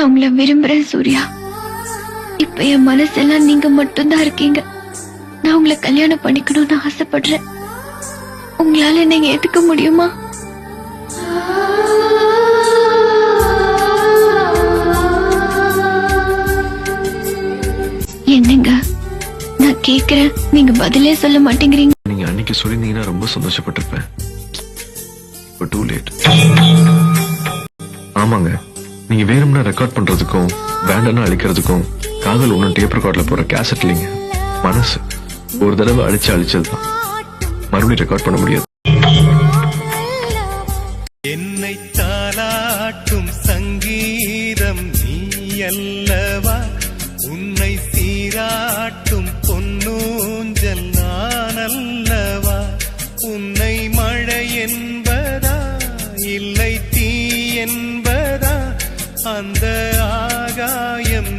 உங்களை விரும்புறேன் சூர்யா. இப்ப என் மனசெல்லாம் நீங்க மட்டும்தான் இருக்கீங்க. நான் உங்களை கல்யாணம் பண்ணிக்கணும்னு ஆசைப்படுறேன். உங்களால நீங்க ஏத்துக்க முடியுமா? என்னங்க நான் கேக்குறேன், நீங்க பதிலே சொல்ல மாட்டேங்கிறீங்க. நீங்க அன்னைக்கு சொல்லிருந்தீங்கன்னா ரொம்ப சந்தோஷப்பட்டிருப்பேன். Too late. ஆமாங்க, நீங்க வேணும்னா ரெக்கார்ட் பண்றதுக்கும் வேண்டாம்னா அழிக்கிறதுக்கும் காதல் ஒன்னும் டேப் ரெக்கார்ட்ல போற கேசட் இல்லைங்க, மனசு. ஒரு தடவை அழிச்சதுதான், மறுபடியும் ரெக்கார்ட் பண்ண முடியாது. என்னை தாலாட்டும் சங்கீதம் நீ அல்லவா, உன்னை சீராட்டும் பொன்னூஞ்சல் நான் அல்லவா, உன்னை மழை என்பதா இல்லை தீ என்பதா, அந்த ஆகாயம்